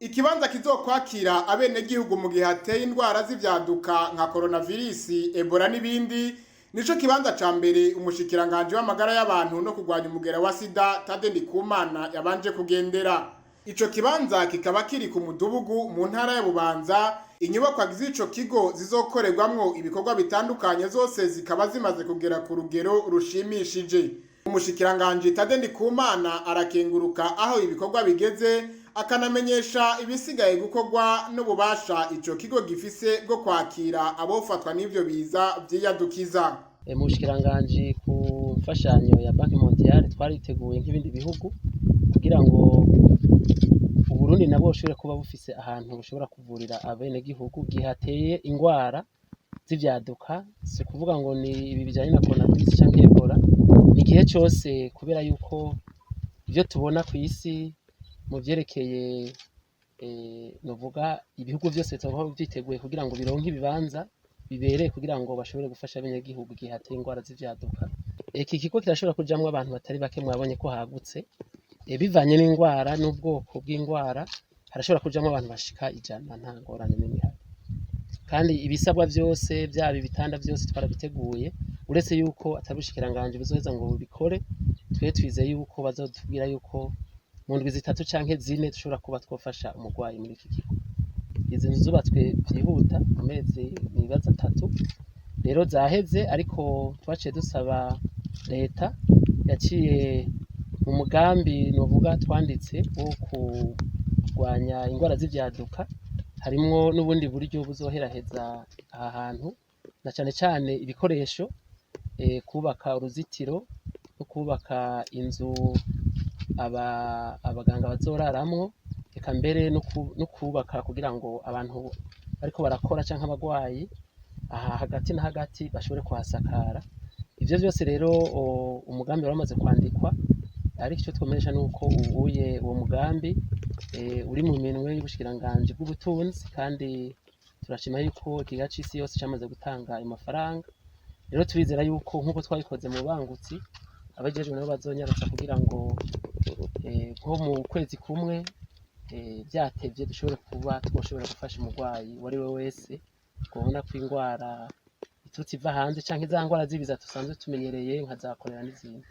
Ikibanza kizokwakira abenegihugu mu gihe hateye indwara z'ivyaduka nka coronavirus, Ebola n'ibindi, nico kibanza ca mbere umushikiranganje w'amagara y'abantu no kurwanya umugera wa sida Tade Ndikumana yabanje kugendera. Ico kibanza kikaba kiri ku Mudubugu mu ntara ya Bubanza. Inyubakwa z'ico kigo zizokorerwamwo ibikorwa bitandukanye zose zikaba zimaze kugera ku rugero rushimishije. Umushikiranganje Tade Ndikumana arakenguruka aho ibikorwa bigeze, akanamenyesha ibisigaye gukorwa n'ububasha ico kigo gifise bwo kwakira abofatwa n'ivyo biza vyiyadukiza. Mu bushikiranganje ku mfashanyo ya Banki Mondiale twariteguye nk'ibindi bihugu kugira ngo Uburundi nabwo bushobore kuba bufise ahantu bushobora kuvurira abenegihugu gihe hateye ingwara z'ivyaduka. Si kuvuga ngo ni ibi bijanye na coronavirus canke Ebola, ni igihe cose, kubera yuko ivyo tubona kw'isi mu vyerekeye novuga ibihugu vyose bizoba vyiteguye kugira ngo bironke ibibanza bibereye kugira ngo bashobore gufasha abenegihugu igihe hateye ingwara z'ivyaduka. Iki kigo kirashobora kujamwo abantu batari bake, mwabonye ko hagutse, bivanye n'ingwara n'ubwoko bw'ingwara, harashobora kujamwo abantu bashika 100 nta ngorane n'imwe ihari. Kandi ibisabwa vyose vyaba ibitanda vyose twarabiteguye, uretse yuko atabushikiranganje buzoheza ngo bubikore, twe twizeye yuko bazotubwira yuko mu ndwi 3 canke 4 dushobora kuba twofasha umurwayi muri iki kigo. Izi nzu zubatswe vyihuta mu mezi nibaza 3, rero zaheze, ariko twaciye dusaba leta, yaciye mu mugambi novuga twanditse wo kurwanya ingwara z'ivyaduka, harimwo n'ubundi buryo buzoheraheza aha hantu, na cane cane ibikoresho, kubaka uruzitiro no kubaka inzu abaganga bazoraramwo, eka mbere no kubaka kugira ngo abantu bariko barakora canke abagwayi aha hagati na hagati bashobore kuhasakara. Ivyo vyose rero umugambi waramaze kwandikwa, ariko ico twomenyesha nuko ubuye uwo mugambi uri mu minwe y'ubushikiranganje bw'ubutunzi, kandi turashima yuko ikiga c'isi yose camaze gutanga ayo mafaranga. Rero turizera yuko nkuko twabikoze mu bangutsi, abajejwe nabo bazonyarutsa kugira ngo nko mu kwezi kumwe vyatevye dushobore kuba twoshobora gufasha umurwayi uwo ari we wese kubona ko ingwara itutse iva hanze canke za ngwara z'ibiza dusanzwe tumenyereye nka za kolera n'izindi.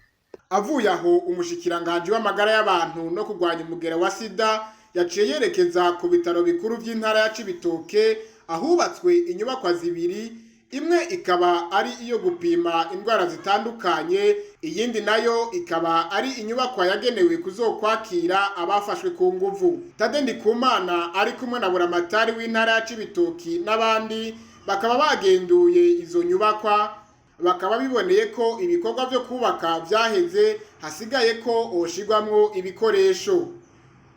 Avuye aho umushikiranganje w'amagara y'abantu no kurwanya umugera wa sida yaciye yerekeza ku bitaro bikuru vy'intara ya Cibitoke, ahubatswe inyubakwa zibiri, imwe ikaba ari iyo gupima indwara zitandukanye, iyindi nayo ikaba ari inyubakwa yagenewe kuzokwakira abafashwe ku nguvu. Tade Ndikumana ari kumwe na buramatari w'intara ya Cibitoki n'abandi bakaba bagenduye izo nyubakwa, bakaba biboneye ko ibikorwa vyo kubaka vyaheze, hasigaye ko hoshigwamwo ibikoresho.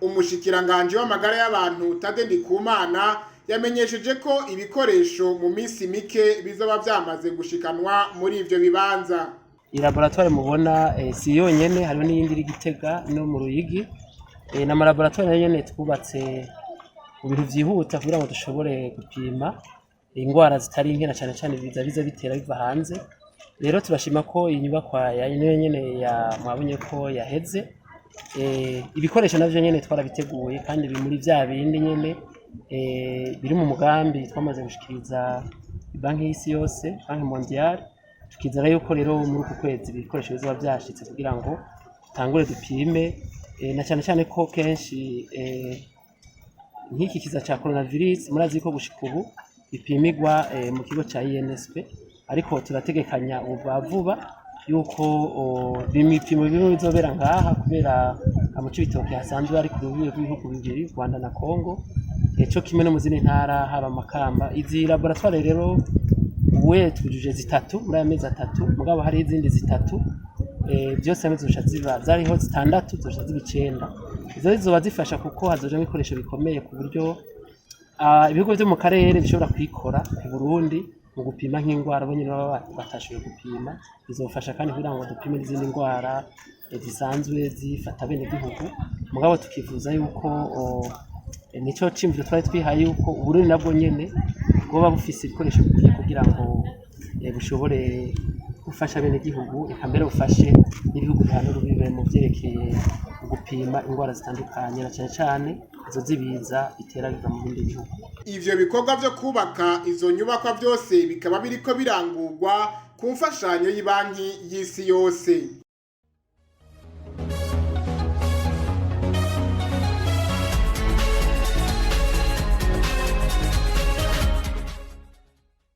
Umushikiranganje w'amagara y'abantu Tade Ndikumana yamenyesheje ko ibikoresho mu misi mike bizoba vyamaze gushikanwa muri ivyo bibanza. Laboratoire mubona si yonyene, hariho n'iyindi iri Gitega no mu Ruyigi, na laboratoire nyene twubatse mu bintu vyihuta kugira ngo dushobore gupima ingwara zitari nke, na cane cane biza bitera biva hanze. Rero turashima ko inyubakwa ya nyene mwabonye ko yaheze. Ibikoresho navyo nyene twarabiteguye, kandi biri muri vya bindi nyene biri mu mugambi twamaze gushikiriza Banki y'isi yose, Banki Mondiale. Tukizera yuko rero muri uku kwezi ibikoresho bizoba vyashitse kugira ngo tangure dupime, na cane cane ko kenshi nk'iki kiza ca coronavirus murazi ko gushika ubu bipimirwa mu kigo ca INSP, ariko turategekanya vuba yuko bimipimo bimwe bizobera ngaha, kubera mu Cibitoke hasanzwe ari ku rubibe rw'ibihugu bibiri, Rwanda na Congo, co kimwe no mu zindi ntara haba Makamba. Izi laboratoire rero ubuye tujuje 3 muri amezi 3, mugabo hari izindi 3 byose hamwe zosha ziba zariho 6 zosha ziba 9. Izo zizoba zifasha kuko hazoje ibikoresho bikomeye ku buryo ibihugu byo mu karere bishobora kwikora ku Burundi mu gupima nk'ingwara bo nyine baba batashoboye gupima. Bizofasha kandi kugira ngo dupime n'izindi ngwara zisanzwe zifata bene gihugu, mugabo tukifuza yuko nico cimviro twari twihaye yuko Uburundi nabwo nyene bwoba bufise ibikoresho bikwiye kugira ngo bushobore gufasha bene gihugu, eka mbere bufashe n'ibihugu bihana urubibe mu vyerekeye gupima indwara zitandukanye na cyane cyane izo zibiza bitera biva mu bindi bihugu. Ivyo bikorwa vyo kubaka izo nyubakwa byose bikaba biriko birangurwa ku mfashanyo y'Ibanki y'Isi yose.